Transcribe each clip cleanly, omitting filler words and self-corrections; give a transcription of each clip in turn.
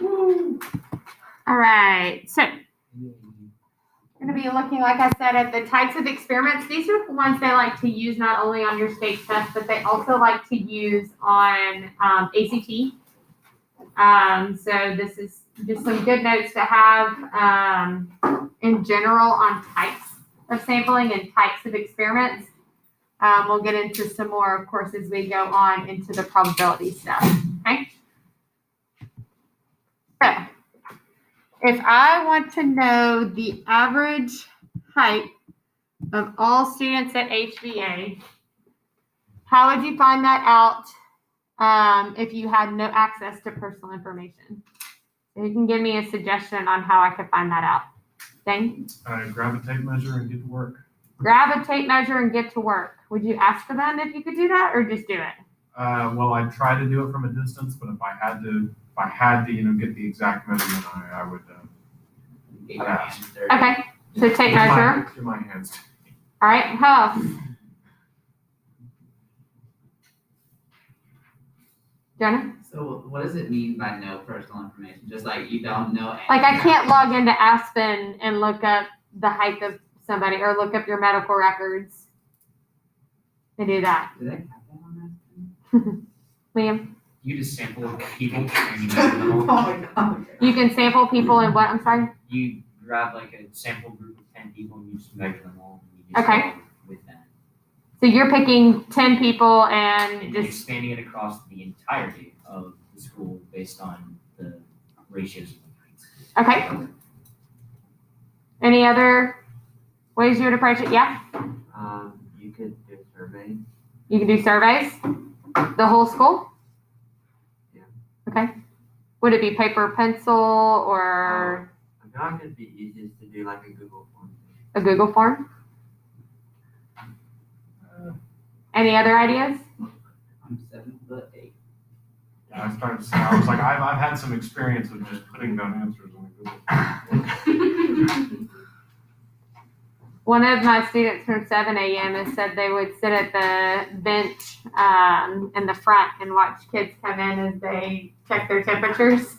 All right, so we're going to be looking, like I said, at the types of experiments. These are the ones they like to use not only on your state test, but they also like to use on ACT. So this is just some good notes to have in general on types of sampling and types of experiments. We'll get into some more, of course, as we go on into the probability stuff. Okay. So if I want to know the average height of all students at HVA, how would you find that out if you had no access to personal information? So you can give me a suggestion on how I could find that out. Dane? Grab a tape measure and get to work. Grab a tape measure and get to work. Would you ask for them if you could do that, or just do it? Well, I'd try to do it from a distance, but if I had to, get the exact measurement, I would. Okay, so tape measure. Do my hands. All right, how else? Jonah? So what does it mean by no personal information? Just like you don't know anything? Like I can't log into Aspen and look up the height of somebody or look up your medical records to do that. Do they have that on that? Liam? You just sample people and you measure them all. Oh my god. You can sample people and what? I'm sorry? You grab like a sample group of 10 people and you just measure them all. And you just Okay. go with that. So you're picking 10 people and And just expanding it across the entirety of the school based on the ratios of the heights. okay. Any other ways you would approach it? Yeah. You could do a survey. You can do surveys. The whole school? Yeah. Okay. Would it be paper, pencil, or I feel like it'd be easiest to do like a Google form. a Google form? Any other ideas? I'm 7'8". I started to say, I was like, I've had some experience with just putting down answers on Google. One of my students from 7 a.m. has said they would sit at the bench in the front and watch kids come in as they check their temperatures.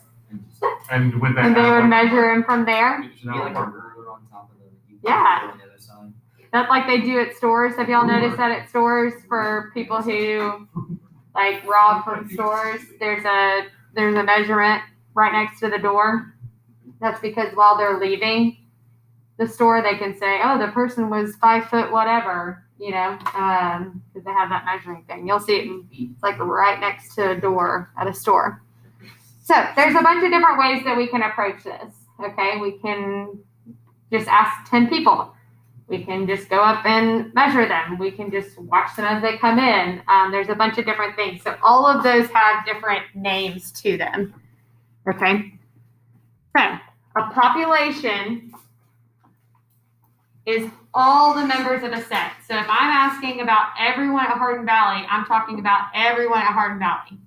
And with that, And they would measure them from there. You get like a ruler on top of the Yeah. on the other side. That's like they do at stores. Have y'all noticed that at stores for people who like rob from stores? There's a measurement right next to the door. That's because while they're leaving the store, they can say, "Oh, the person was 5 foot whatever," because they have that measuring thing. You'll see it in feet. It's like right next to a door at a store. So there's a bunch of different ways that we can approach this. Okay, we can just ask 10 people. We can just go up and measure them. We can just watch them as they come in. There's a bunch of different things. So all of those have different names to them. Okay. So a population is all the members of a set. So if I'm asking about everyone at Hardin Valley, I'm talking about everyone at Hardin Valley.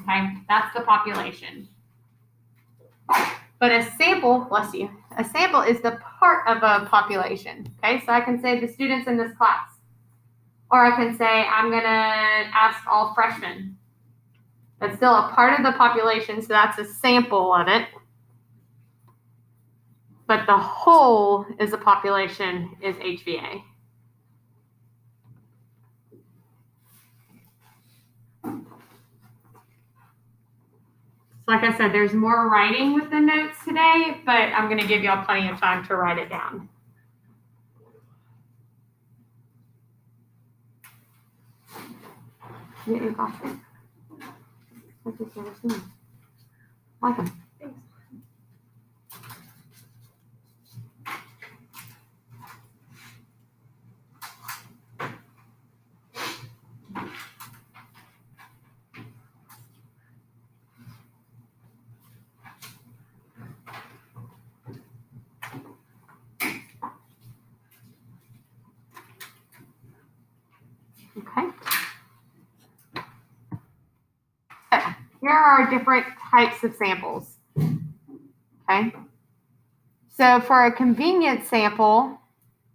Okay, that's the population. But a sample, bless you, a sample is the part of a population. Okay, so I can say the students in this class. Or I can say I'm gonna ask all freshmen. That's still a part of the population, so that's a sample of it. But the whole is a population is HVA. So like I said, there's more writing with the notes today, but I'm going to give y'all plenty of time to write it down. Get your coffee. I've just never seen them. Like them. Thanks. Okay. Here are different types of samples. Okay. So for a convenience sample,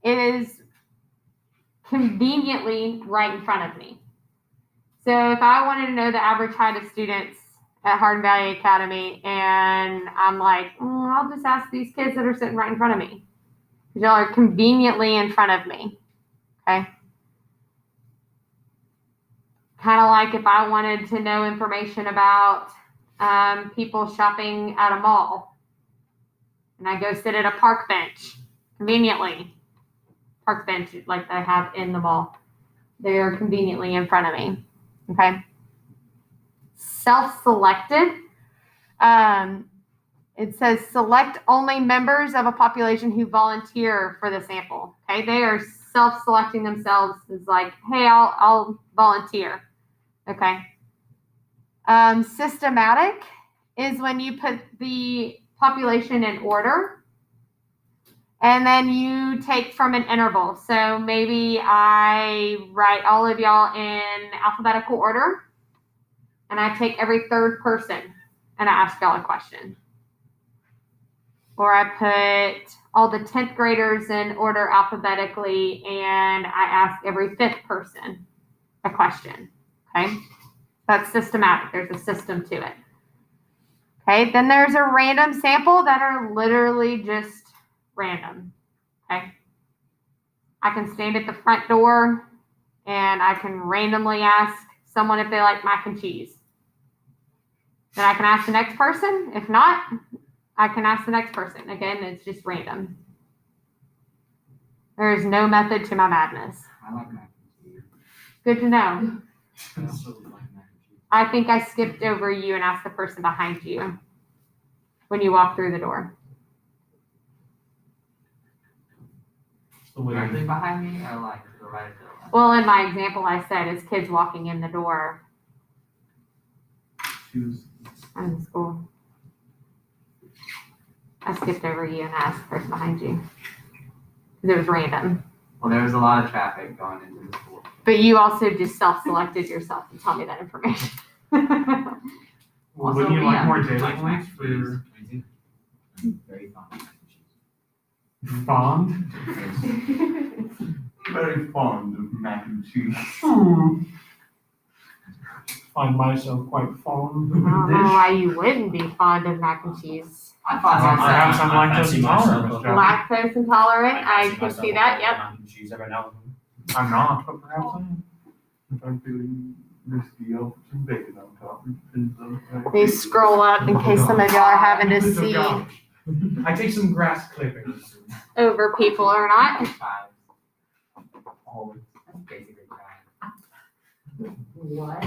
it is conveniently right in front of me. So if I wanted to know the average height of students at Hardin Valley Academy, and I'm like, I'll just ask these kids that are sitting right in front of me. Y'all are conveniently in front of me. Okay. Kind of like if I wanted to know information about people shopping at a mall, and I go sit at a park bench, conveniently. Park bench like they have in the mall. They are conveniently in front of me. Okay. Self-selected. It says select only members of a population who volunteer for the sample. Okay. They are self-selecting themselves as like, hey, I'll volunteer. Okay. Systematic is when you put the population in order and then you take from an interval. So maybe I write all of y'all in alphabetical order and I take every third person and I ask y'all a question. Or I put all the 10th graders in order alphabetically and I ask every fifth person a question. Okay. That's systematic. There's a system to it. Okay. Then there's a random sample that are literally just random. Okay. I can stand at the front door and I can randomly ask someone if they like mac and cheese. Then I can ask the next person. If not, I can ask the next person. Again, it's just random. There is no method to my madness. I like mac and cheese. Good to know. I also like mac and cheese. I think I skipped over you and asked the person behind you when you walk through the door. The way Directly behind me, or like to the right or to the left? Well, in my example, I said is kids walking in the door choose. in school. I skipped over you and asked the person behind you because it was random. Well, there was a lot of traffic going into the school. But you also just self-selected yourself to tell me that information. Well, Also, wouldn't you like yeah, more I data like mac points and for your cheese. I do. I'm very fond of mac and cheese. fond? Yes. Very fond of mac and cheese. Find myself quite fond I of don't the know dish. why you wouldn't be fond of mac and cheese. I thought I have some I lactose fancy intolerant, myself. Miss Jones. Lactose intolerant, I fancy can myself see a that, bowl yep. of mac and cheese every now and then. I'm not, but perhaps I am. If I'm feeling risky, I'll put some bacon on top. Let me scroll up in case some of y'all are having to Oh, see gosh. I take some grass clippings. over people or not. Five. Always. That's basically five. What?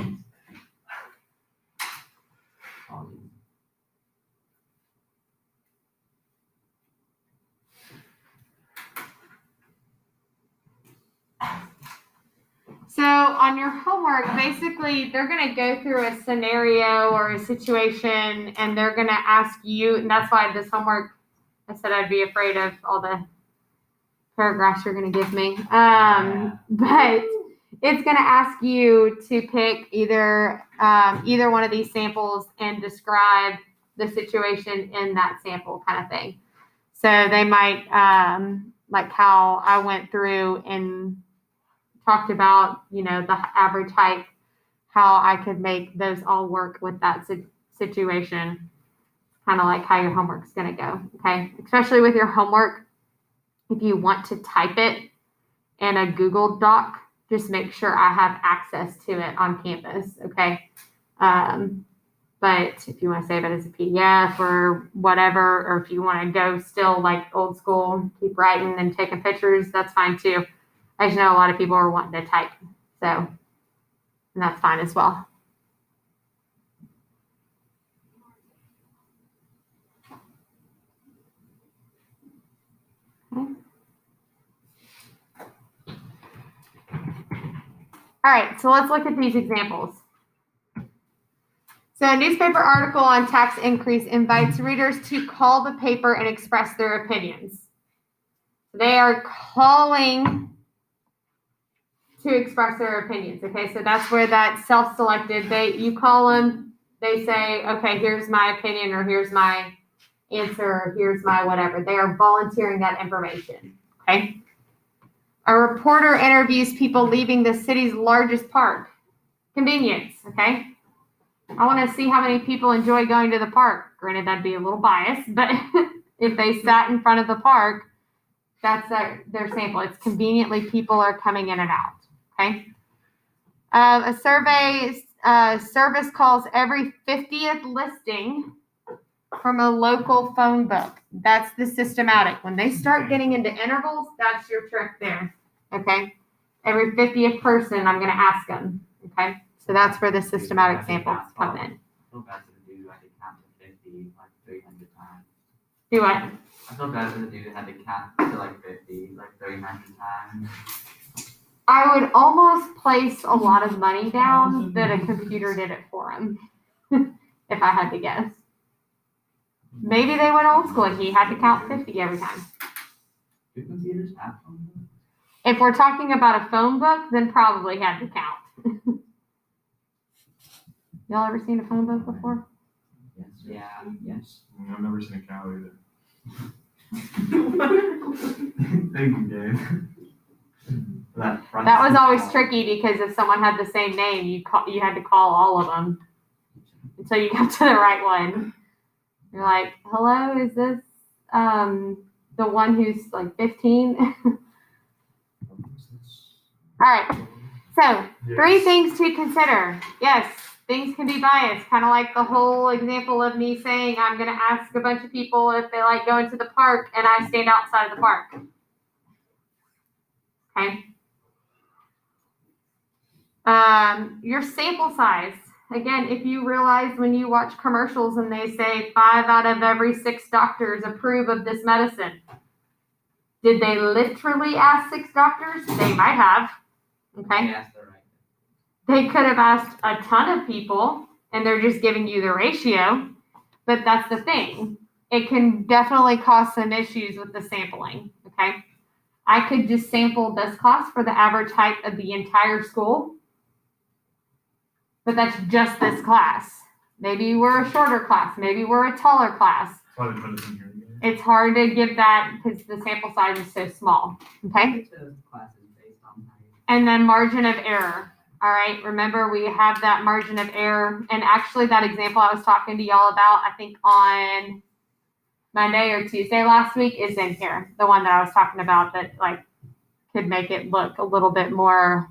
So on your homework, basically they're going to go through a scenario or a situation and they're going to ask you, and that's why this homework, I said I'd be afraid of all the paragraphs you're going to give me. But it's going to ask you to pick either one of these samples and describe the situation in that sample kind of thing. So they might, like how I went through and talked about, the average height, how I could make those all work with that situation. Kind of like how your homework's going to go. Okay. Especially with your homework, if you want to type it in a Google Doc, just make sure I have access to it on campus. Okay. But if you want to save it as a PDF or whatever, or if you want to go still like old school, keep writing and taking pictures, that's fine too. I just know a lot of people are wanting to type. So, and that's fine as well. Okay. All right, so let's look at these examples. So a newspaper article on tax increase invites readers to call the paper and express their opinions. They are calling to express their opinions. Okay, so that's where that self-selected, you call them, they say, okay, here's my opinion, or here's my answer, or here's my whatever. They are volunteering that information. Okay. A reporter interviews people leaving the city's largest park. Convenience. Okay. I want to see how many people enjoy going to the park. Granted, that'd be a little biased, but if they sat in front of the park, that's their sample. It's conveniently people are coming in and out. Okay. A survey service calls every 50th listing from a local phone book. That's the systematic. When they start getting into intervals, that's your trick there. Okay. Every 50th person, I'm going to ask them. Okay. So that's where the systematic samples come in. I feel bad for the dude who had to count to 50 like 300 times. Do what? I feel bad for the dude who had to count to like 50 like 300 times. I would almost place a lot of money down that a computer did it for him, if I had to guess. Maybe they went old school and he had to count 50 every time. Do computers have phone books? If we're talking about a phone book, then probably had to count. Y'all ever seen a phone book before? Yes. Yeah, yes. I've never seen a cow either. Thank you, Dave. That was always tricky because if someone had the same name, you had to call all of them until you got to the right one. You're like, hello, is this the one who's like 15? All right. So 3 things to consider. Yes, things can be biased, kind of like the whole example of me saying I'm going to ask a bunch of people if they like going to the park and I stand outside of the park. Okay. Your sample size. Again, if you realize when you watch commercials and they say 5 out of every 6 doctors approve of this medicine, did they literally ask 6 doctors? They might have. Okay. Yes, they're right. They could have asked a ton of people and they're just giving you the ratio. But that's the thing. It can definitely cause some issues with the sampling. Okay. I could just sample this class for the average height of the entire school. But that's just this class. Maybe we're a shorter class. Maybe we're a taller class. That's why they put us in here again. It's hard to give that because the sample size is so small. Okay. Which of classes based on height? And then margin of error. All right. Remember, we have that margin of error. And actually, that example I was talking to y'all about, I think on Monday or Tuesday last week is in here. The one that I was talking about that like could make it look a little bit more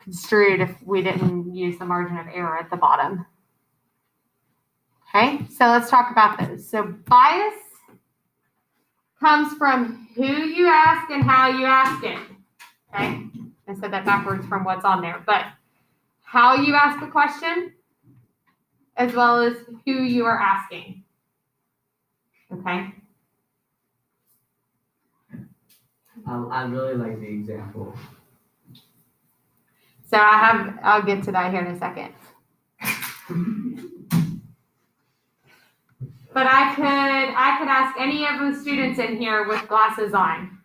construed if we didn't use the margin of error at the bottom. Okay, so let's talk about those. So bias comes from who you ask and how you ask it. Okay, I said that backwards from what's on there, but how you ask the question as well as who you are asking. Okay. I really like the example. So I'll get to that here in a second. But I could ask any of the students in here with glasses on.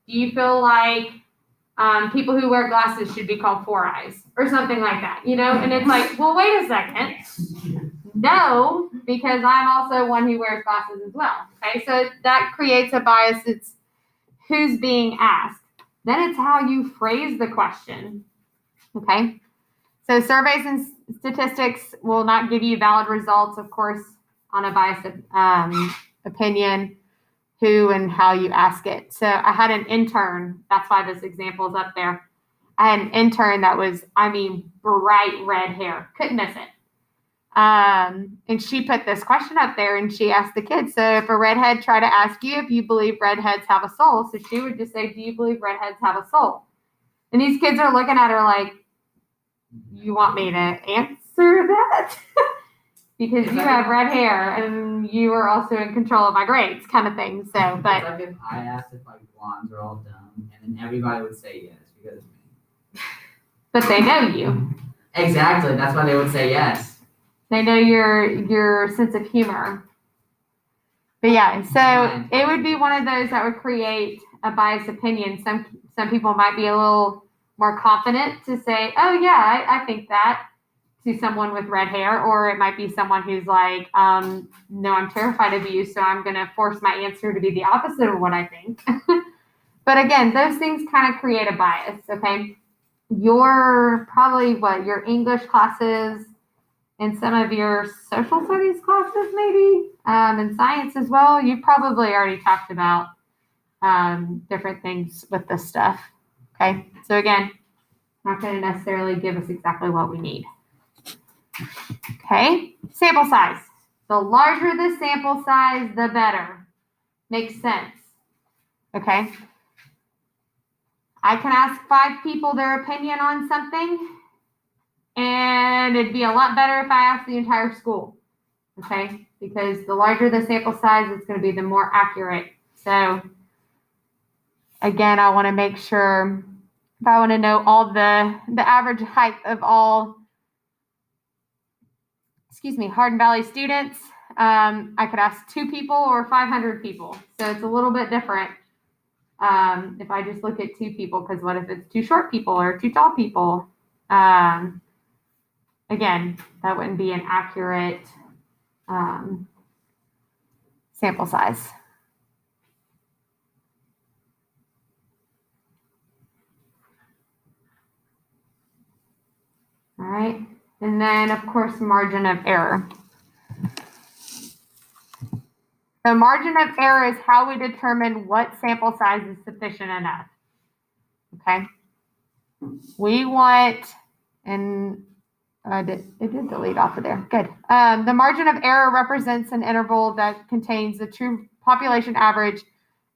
Do you feel like people who wear glasses should be called 4 eyes or something like that? You know, and it's like, well, wait a second. No, because I'm also one who wears glasses as well. Okay, so that creates a bias. It's who's being asked. Then it's how you phrase the question. Okay, so surveys and statistics will not give you valid results, of course, on a biased opinion, who and how you ask it. So I had an intern, that's why this example is up there. I had an intern that was, bright red hair, couldn't miss it. And she put this question up there and she asked the kids, so if a redhead tried to ask you if you believe redheads have a soul, so she would just say, do you believe redheads have a soul? And these kids are looking at her like, you want me to answer that? Because you have red hair and you are also in control of my grades kind of thing. So, but It's like if I asked if like blondes are all dumb and then everybody would say yes because of me. but they know you. Exactly. That's why they would say yes. They know your sense of humor. But yeah, so it would be one of those that would create a biased opinion. Some people might be a little more confident to say, oh yeah, I think that, to someone with red hair, or it might be someone who's like, no, I'm terrified of you, so I'm going to force my answer to be the opposite of what I think. But again, those things kind of create a bias, okay? Your English classes in some of your social studies classes, maybe, and science as well. You probably already talked about different things with this stuff. Okay, so again, not going to necessarily give us exactly what we need. Okay, sample size. The larger the sample size, the better. Makes sense. Okay. I can ask 5 people their opinion on something, and it'd be a lot better if I asked the entire school. Okay, because the larger the sample size, it's going to be the more accurate. So again, I want to make sure, if I want to know all the average height of all, Hardin Valley students, I could ask 2 people or 500 people. So it's a little bit different if I just look at 2 people, because what if it's 2 short people or 2 tall people? Again, that wouldn't be an accurate sample size. All right, and then of course, margin of error. The margin of error is how we determine what sample size is sufficient enough. Okay, we want, and it did delete off of there. Good. The margin of error represents an interval that contains the true population average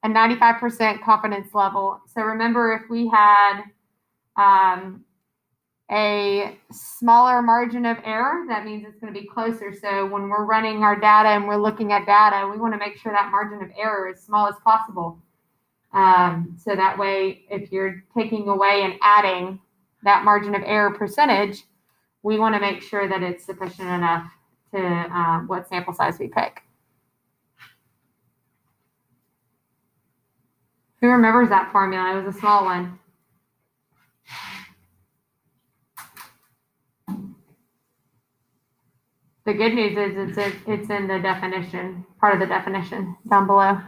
and 95% confidence level. So remember, if we had a smaller margin of error, that means it's going to be closer. So when we're running our data and we're looking at data, we want to make sure that margin of error is small as possible. So that way, if you're taking away and adding that margin of error percentage, we want to make sure that it's sufficient enough to what sample size we pick. Who remembers that formula? It was a small one. The good news is it's in the definition, part of the definition down below.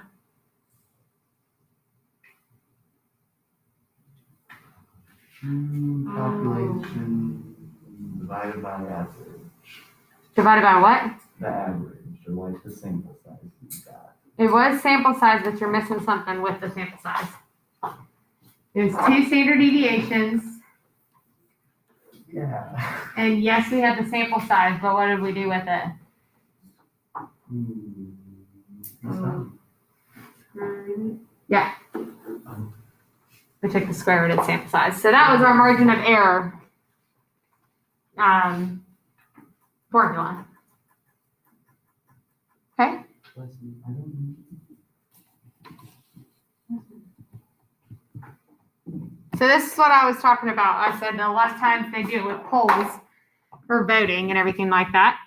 Population divided by average. Divided by what? The average, or like the sample size you got. It was sample size, but you're missing something with the sample size. There's 2 standard deviations. Yeah. And yes, we had the sample size, but what did we do with it? Yeah. We took the square root of the sample size. So that was our margin of error formula. Okay. So this is what I was talking about. I said the less times they do it with polls for voting and everything like that.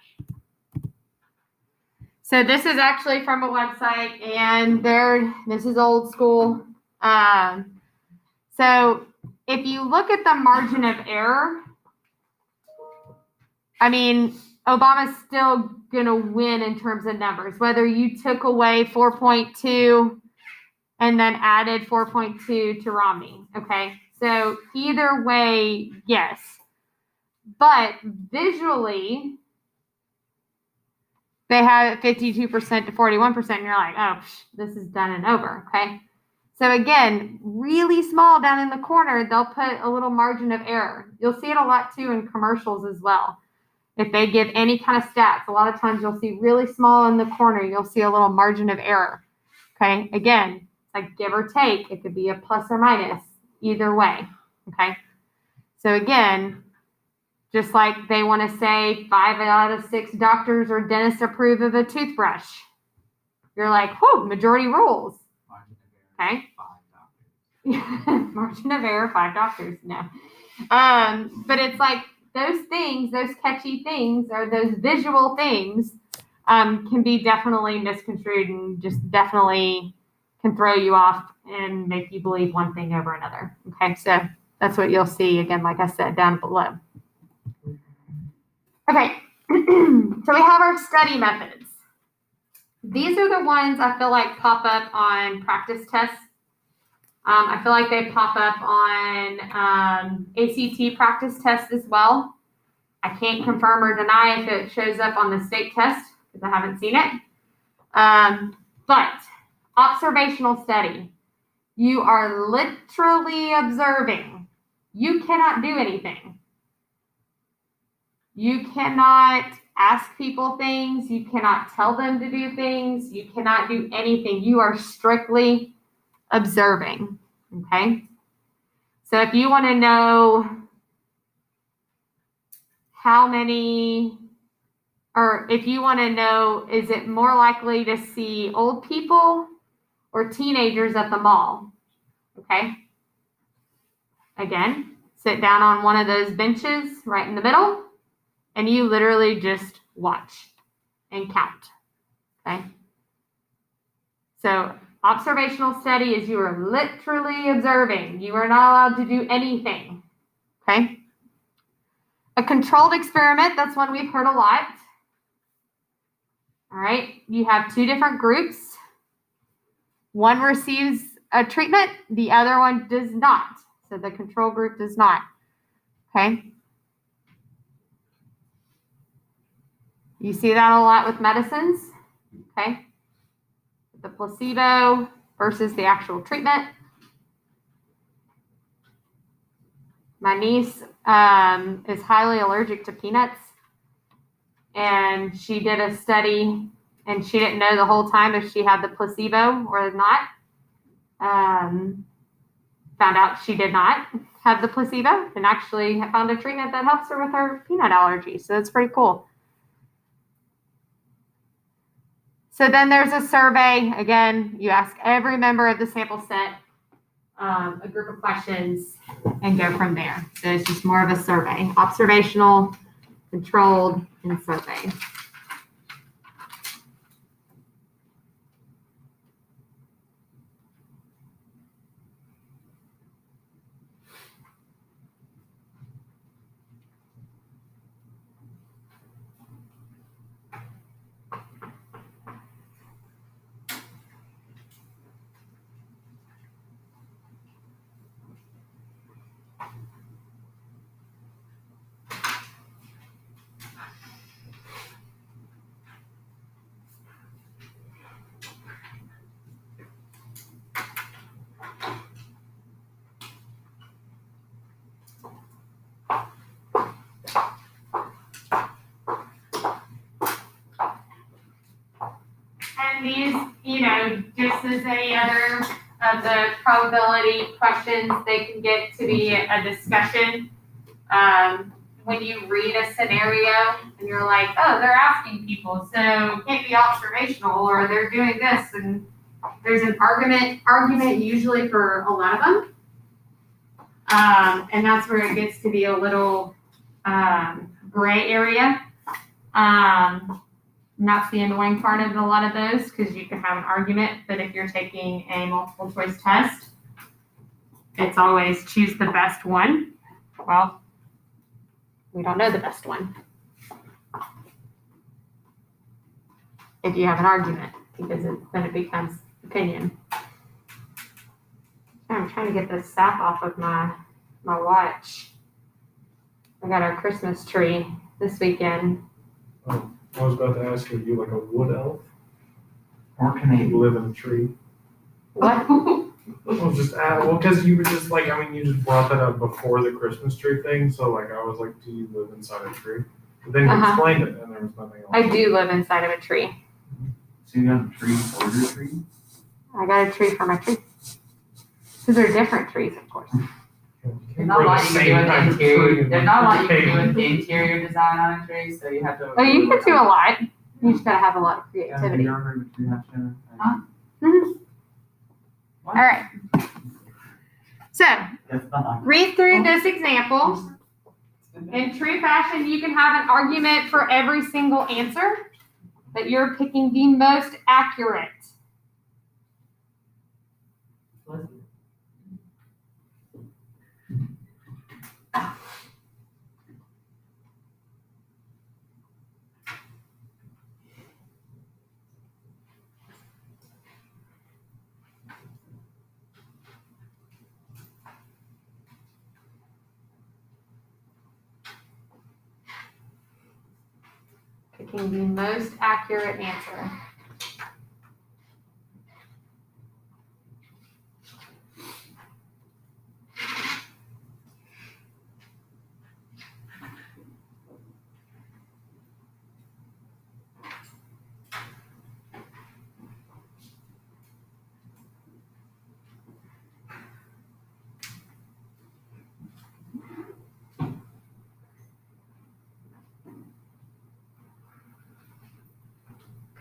So this is actually from a website, and this is old school. So if you look at the margin of error, I mean, Obama's still going to win in terms of numbers, whether you took away 4.2 and then added 4.2 to Romney. Okay. So either way, yes. But visually, they have it 52% to 41%, and you're like, oh, this is done and over, okay? So again, really small down in the corner, they'll put a little margin of error. You'll see it a lot too in commercials as well. If they give any kind of stats, a lot of times you'll see really small in the corner, you'll see a little margin of error, okay? Again, like give or take, it could be a plus or minus, either way, okay? So again, just like they want to say 5 out of 6 doctors or dentists approve of a toothbrush. You're like, whoo, majority rules. Okay. 5 doctors. Margin of error, 5 doctors. No. But it's like those things, those catchy things, or those visual things can be definitely misconstrued and just definitely can throw you off and make you believe one thing over another. Okay, so that's what you'll see, again, like I said, down below. Okay, so we have our study methods. These are the ones I feel like pop up on practice tests. I feel like they pop up on ACT practice tests as well. I can't confirm or deny if it shows up on the state test because I haven't seen it. But observational study, you are literally observing. You cannot do anything. You cannot ask people things. You cannot tell them to do things. You cannot do anything. You are strictly observing. Okay? So if you want to know how many, or if you want to know, is it more likely to see old people or teenagers at the mall? Okay? Again, sit down on one of those benches right in the middle, and you literally just watch and count. Okay? So observational study is you are literally observing. You are not allowed to do anything. Okay? A controlled experiment, that's one we've heard a lot. All right, you have two different groups. One receives a treatment, the other one does not. So the control group does not. Okay? You see that a lot with medicines. Okay? The placebo versus the actual treatment. My niece is highly allergic to peanuts. And she did a study, and she didn't know the whole time if she had the placebo or not. Found out she did not have the placebo, and actually found a treatment that helps her with her peanut allergy. So that's pretty cool. So then there's a survey. Again, you ask every member of the sample set a group of questions and go from there. So it's just more of a survey. Observational, controlled, and survey. And these, just as any other of the probability questions, they can get to be a discussion. When you read a scenario and you're like, oh, they're asking people, so it can't be observational, or they're doing this, and there's an argument usually for a lot of them. And that's where it gets to be a little gray area. Not the annoying part of a lot of those, because you can have an argument, but if you're taking a multiple choice test, it's always choose the best one. Well, we don't know the best one if you have an argument, because then it becomes opinion. I'm trying to get the sap off of my watch. I got our Christmas tree this weekend. Oh, I was about to ask you, are you like a wood elf? Or can they You live in a tree? What? I was just because you were just like, you just brought that up before the Christmas tree thing, so like I was like, do you live inside a tree? But then you explained it, and there was nothing else. I do live inside of a tree. So you got a tree for your tree? I got a tree for my tree. Because they're different trees, of course. There's not a lot you can do with interior. There's not a lot you can do with interior design on a tree, so you have to. Oh, you can do a lot. You just gotta have a lot of creativity. Huh? Mhm. All right. So It's not. read through this example. In true fashion, you can have an argument for every single answer, but you're picking the most accurate. picking the most accurate answer.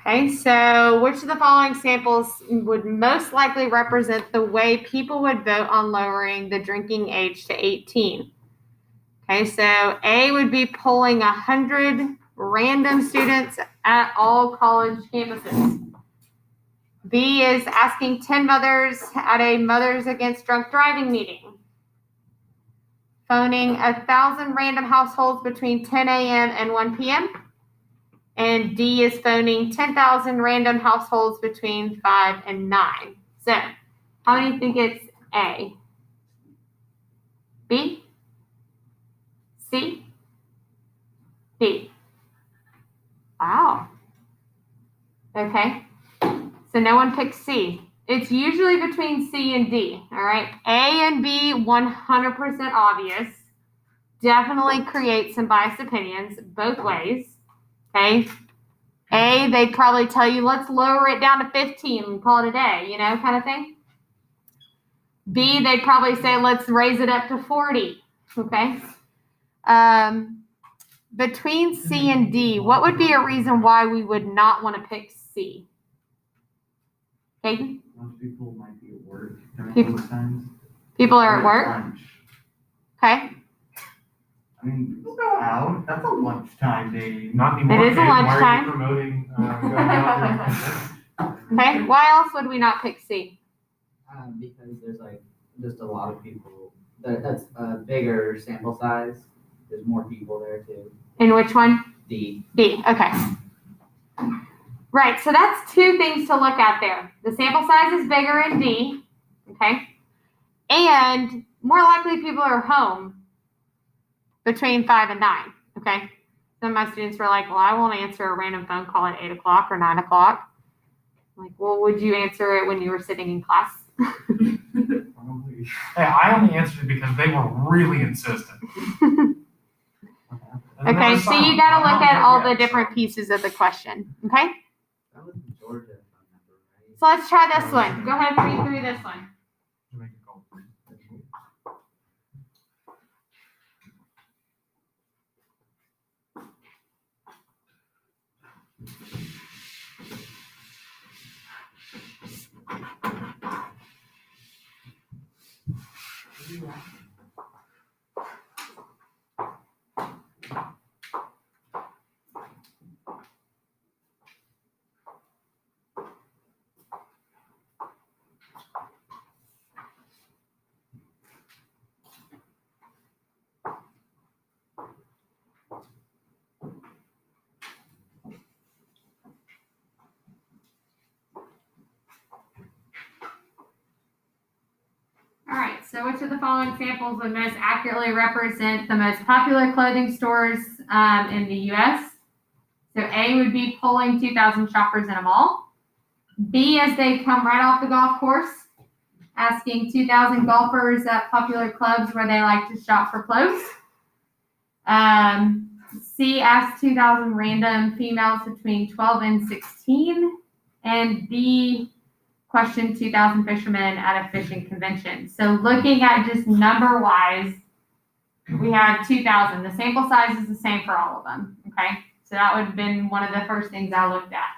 Okay, so which of the following samples would most likely represent the way people would vote on lowering the drinking age to 18? Okay, so A would be polling 100 random students at all college campuses. B is asking 10 mothers at a Mothers Against Drunk Driving meeting. Phoning 1,000 random households between 10 a.m. and 1 p.m. And D is phoning 10,000 random households between 5 and 9. So, how many think it's A? B? C? D? Wow. Okay. So no one picked C. It's usually between C and D, all right? A and B, 100% obvious. Definitely create some biased opinions both ways. Okay. A, they'd probably tell you, let's lower it down to 15 and call it a day, you know, kind of thing. B, they'd probably say, let's raise it up to 40. Okay. Between C and D, what would be a reason why we would not want to pick C? Caden? Most people might be at work during People- those times. People are at work? Lunch. Okay. I mean, people go out. That's a lunchtime day. Not anymore. It is a Dave. Why are lunchtime. you promoting going out during Okay. Why else would we not pick C? Because there's like just a lot of people. That's a bigger sample size. There's more people there too. In which one? D. B. Okay. Right. So that's two things to look at there. The sample size is bigger in D. Okay. And more likely people are home between 5 and 9. Okay. Some of my students were like, well, I won't answer a random phone call at 8 o'clock or 9 o'clock. I'm like, well, would you answer it when you were sitting in class? Probably. Hey, I only answered it because they were really insistent. And they Okay. were So silent. you got to look at all the Yes. different pieces of the question. Okay. That was Georgia, if I remember right. So let's try this one. Go ahead and read through this one. Make a call, please. All right, so which of the following samples would most accurately represent the most popular clothing stores in the U.S.? So A would be polling 2,000 shoppers in a mall. B, as they come right off the golf course, asking 2,000 golfers at popular clubs where they like to shop for clothes. C, asked 2,000 random females between 12 and 16. And D, question 2,000 fishermen at a fishing convention. So looking at just number-wise, we had 2,000. The sample size is the same for all of them, okay? So that would have been one of the first things I looked at.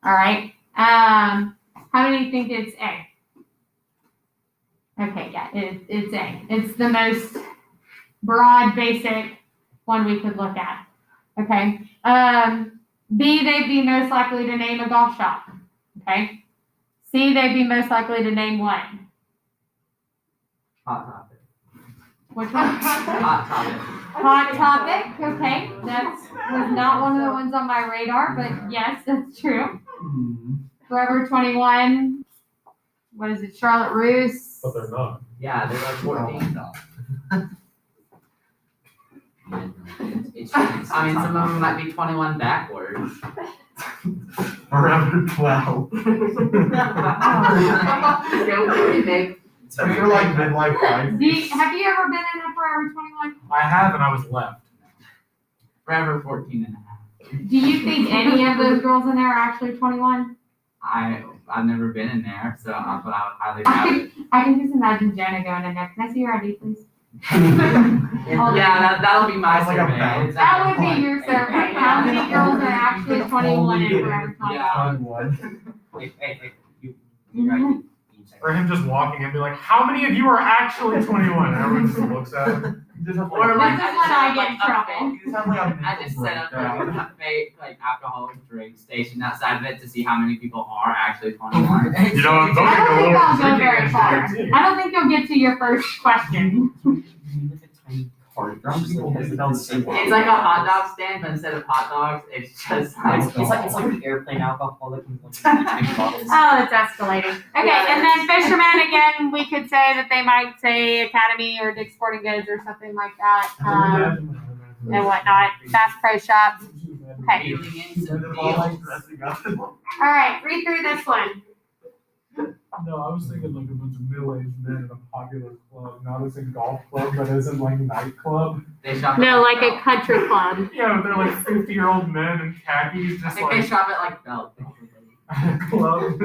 All right. How many think it's A? Okay, yeah, it's A. It's the most broad, basic one we could look at. Okay. B, they'd be most likely to name a golf shop. Okay. C, they'd be most likely to name one. Hot Topic. Which one? Hot Topic. Hot Topic. Okay. That was not one of the ones on my radar, but yes, that's true. Forever 21. What is it? Charlotte Russe. But they're not. Yeah, they're like 14. It's I mean, some of them might be 21 backwards. Forever 12. If you're like midlife crisis. Have you ever been in a Forever 21? I have, and I was left. Forever 14 and a half. Do you think any of those girls in there are actually 21? I've never been in there, so but I would highly doubt it. I can just imagine Jenna going in there. Can I see your ID, please? Yeah, that'll be my That's like a survey. balance. That would be your survey. How many girls are actually 21 in Forever 21? Yeah. Hey, you're right. Or him just walking and be like, how many of you are actually 21? And everyone just looks at him. Or like, This is when I get in trouble. I just set up a fake like alcoholic drink station outside of it to see how many people are actually 21. You know, I'm voting I don't think a I'll little go very far. drinking I don't think you'll get to your first question. It's like a hot dog stand, but instead of hot dogs, it's just like It's like the airplane alcohol that comes in bottles. Oh, it's escalating. Okay, and then fishermen, again, we could say that they might say Academy or Dick's Sporting Goods or something like that, and whatnot. Bass Pro Shops. Okay. feeling in some deals. All right, read through this one. No, I was thinking like a bunch of middle-aged men in a popular club, not as in golf club, but as in like nightclub. They shop No, at like a country club. Yeah, but they're like 50-year-old men in khakis, I just think they like shop at like Belt. club.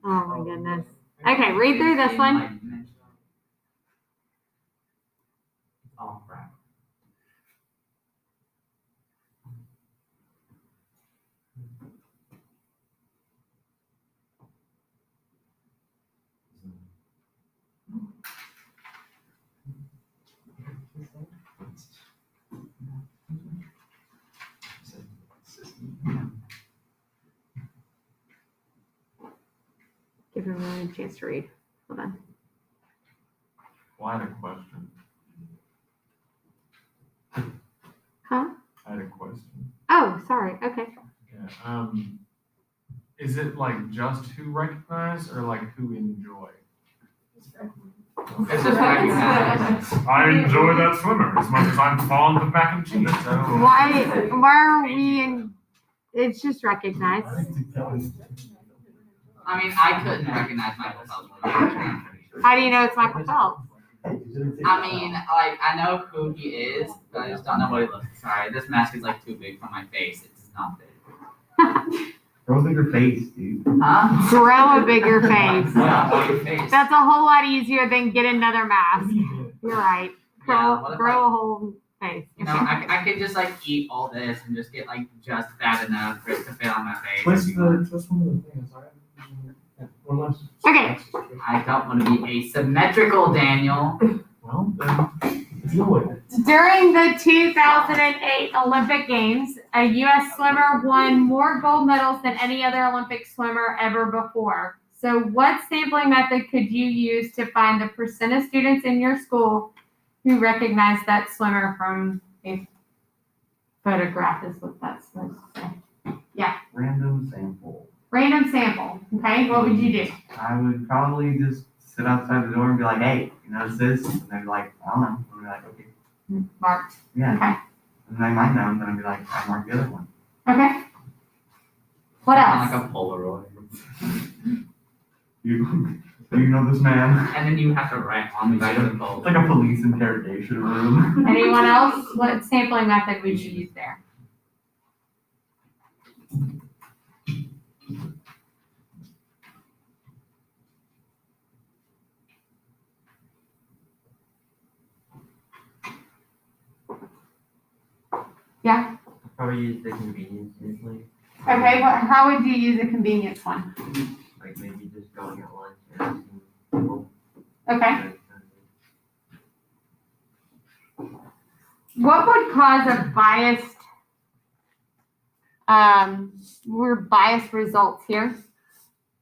Oh my goodness. Okay, read through this one. Oh crap. Give everyone a chance to read. Hold on. Well, I had a question. Huh? I had a question. Oh, sorry. Okay. Yeah. Is it like just who recognize or like who enjoy? It's just recognized. I enjoy that swimmer as much as I'm fond of mac and cheese. Why are we in? It's just recognized. I mean, I couldn't recognize Michael Phelps. How do you know it's Michael Phelps? I mean, like, I know who he is, but I just don't know what he looks like. Sorry, this mask is like too big for my face. It's not big. Grow a bigger face, dude. Huh? Grow a bigger face. Yeah, big face. That's a whole lot easier than get another mask. You're right. Yeah, what if Grow a whole face. You know, I could just like eat all this and just get like just fat enough for it to fit on my face. Twist one of the things. One less. Okay. I don't want to be asymmetrical, Daniel. Well, then deal with it. During the 2008 Olympic Games, a U.S. swimmer won more gold medals than any other Olympic swimmer ever before. So what sampling method could you use to find the percent of students in your school who recognize that swimmer from a photograph is what that's supposed to say. Random sample. Random sample, okay? What would you do? I would probably just sit outside the door and be like, hey, you notice this? And they'd be like, I don't know. And I'd be like, okay. Marked. Yeah. Okay. And they might know, and then I'd be like, I marked the other one. Okay. What else? Like a Polaroid. You know this man. And then you have to write on the side of the It's Polaroid. like a police interrogation room. Anyone else? What sampling method would you use there? Yeah. Probably use the convenience usually, Okay. How would you use a convenience one? like maybe just going at lunch and asking people. Okay. What would cause a biased, we're biased results here?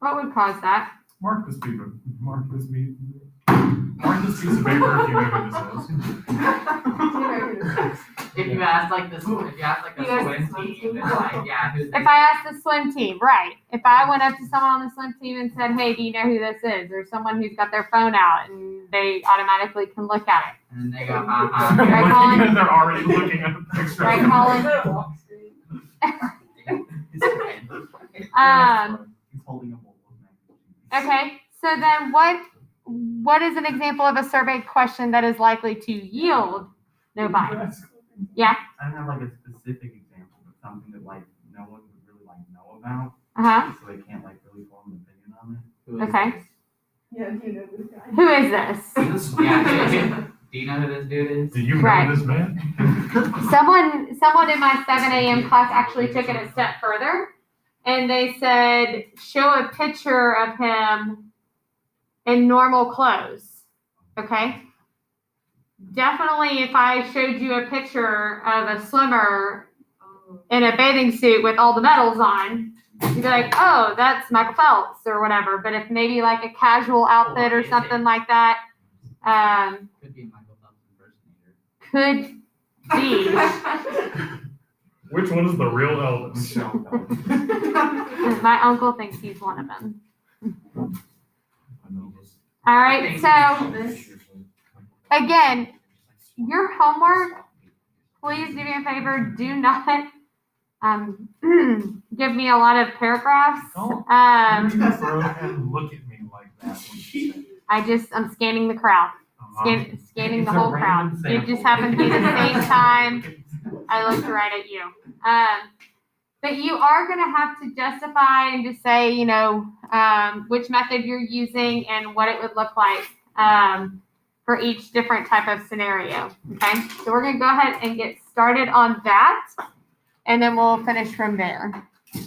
What would cause that? Mark this meeting. Mark this piece of paper if you know who this is. If you ask like this, if you ask like a You guys- swim team, it's like, yeah, who's this? If I asked the swim team, right? If I went up to someone on the swim team and said, "Hey, do you know who this is?" or someone who's got their phone out and they automatically can look at it, And they go, Right, Colin? Because they're already looking at the picture. right, Colin? He's holding a bowl of mac and cheese. Okay. So then, what is an example of a survey question that is likely to yield no bias? Yeah. I don't have like a specific example, but something that like no one would really like know about, Uh huh. so they can't like really form an opinion on it. Who is Okay. this? Yeah, you know this guy. Who is this? Yeah, do you know who this dude is? Do you know Right. this man? Someone in my 7 a.m. class actually took it a step further, and they said, show a picture of him in normal clothes. Okay. Definitely, if I showed you a picture of a swimmer in a bathing suit with all the medals on, you'd be like, oh, that's Michael Phelps or whatever. But if maybe like a casual outfit or something like that, Could be a Michael Phelps impersonator. could be. Which one is the real Elvis? Michelle Phelps. My uncle thinks he's one of them. I know this. All right, so again, your homework, please do me a favor, do not give me a lot of paragraphs. Don't Um, and look at me like that when you say it. I'm scanning the crowd, scanning the It's a whole crowd. random It just sample. happened to be the same time I looked right at you. But you are going to have to justify and just say, which method you're using and what it would look like for each different type of scenario. Okay, so we're going to go ahead and get started on that, and then we'll finish from there.